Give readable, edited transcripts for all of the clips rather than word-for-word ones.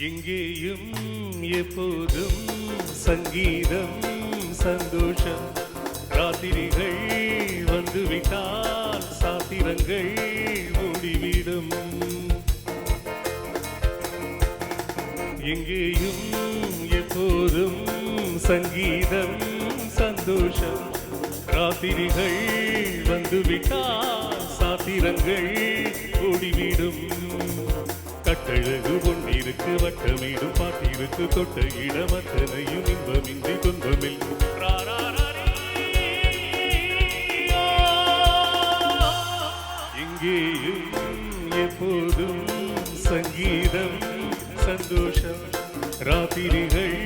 எங்கேயும் எப்போதும் சங்கீதம் சந்தோஷம். ராத்திரிகள் வந்துவிட்டால் சாத்திரங்கள் ஓடிவிடும். எங்கேயும் எப்போதும் சங்கீதம் சந்தோஷம். ராத்திரிகள் வந்துவிட்டால் சாத்திரங்கள் ஓடிவிடும். கட்டழகு பொன்னிருக்கு வட்டமிடும் பாட்டிருக்கு தொட்ட இடம் அத்தனையும் இன்பமின்றி துன்பமில். எங்கேயும் எப்போதும் சங்கீதம் சந்தோஷம். ராத்திரிகள்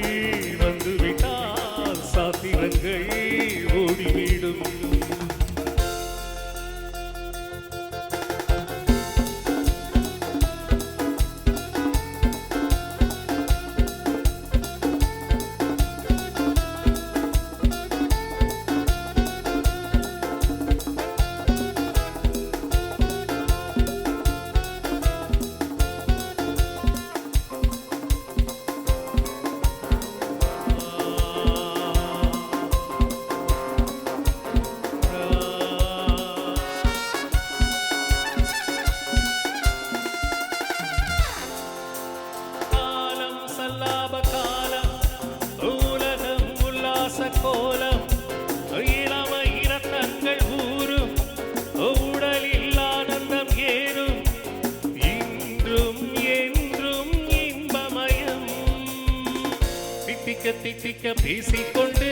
வந்துவிட்டால் சாத்திரங்கள் ஓடிவிடும். கோலம் இளம இரத்தங்கள் ஊரும் உடலில் ஆனந்தம் ஏறும். இன்றும் என்றும் இன்பமயம். தித்திக்க தித்திக்க பேசிக்கொண்டு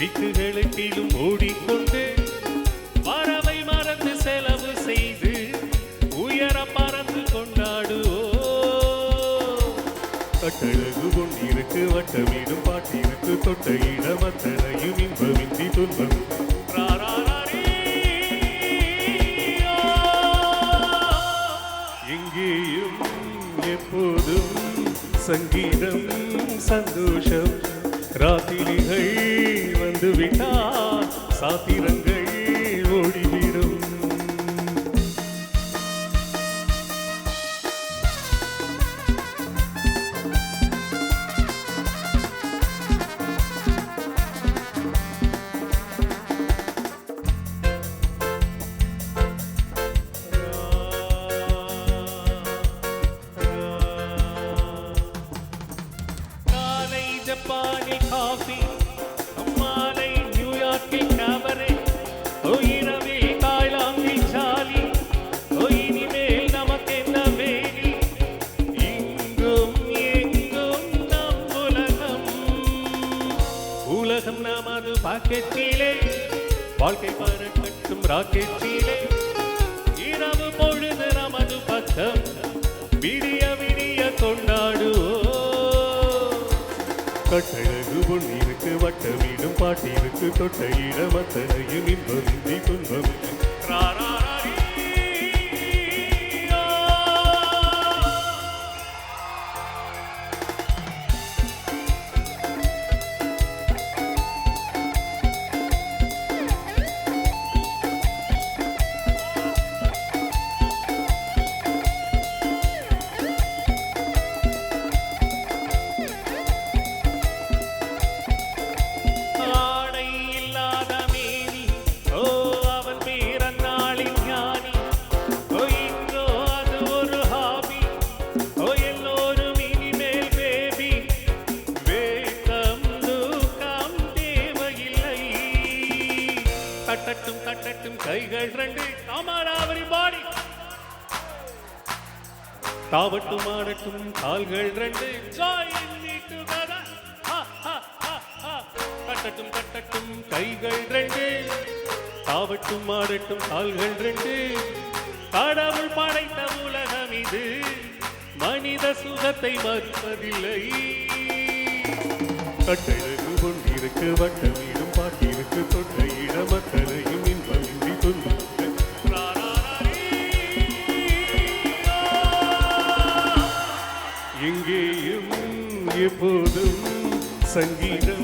திக்குகளுக்கிலும் ஓடிக்கொண்டு வரவை மறந்து செலவு செய்து உயர பறந்து கொண்டாடுவோ. கட்டழகு பொன்னிருக்கு வட்டமிடும் பாட்டிருக்கு தொட்ட இடம் அத்தனையும் இன்பமின்றி துன்பம். எங்கேயும் எப்போதும் சங்கீதம் சந்தோஷம். ராத்திரிகள் வந்துவிட்டால் சாத்திரங்கள் ஓடிவிடும். ஜப்பானில் காஃபி, மாலை நியூயார்க்கில் கேபரே, இரவில் தாய்லாந்தில் ஜாலி. இனிமேல் நமக்கென்ன வேலி? இங்கும் எங்கும் நம் உலகம். உலகம் நமது பாக்கெட்டிலே, வாழ்க்கை பறக்கட்டும் ராக்கெட்டிலே. இரவு பொழுது நமது பக்கம், விடிய விடிய கொண்டாடுவோம். கட்டழகு பொன்னிருக்கு வட்டமிடும் பாட்டிருக்கு தொட்ட இடம் அத்தனையும் இன்பமின்றி துன்பம். தட்டட்டும் தட்டட்டும் கைகள் ரெண்டு காமாராவரி பாடி. தாவட்டும் ஆடட்டும் கால்கள் ரெண்டு தட்டட்டும் தட்டட்டும் கைகள் ரெண்டு. தாவட்டும் ஆடட்டும் கால்கள் ரெண்டு. கடவுள் படைத்த உலகம் இது, மனித சுகத்தை மறுப்பதில்லை. கட்டழகு பொன்னிருக்கு வட்டமிடும் பாட்டிருக்கு தொட்ட இடம் அத்தனையும் இன்பமின்றி துன்பம். எங்கேயும் எப்போதும் சங்கீதம்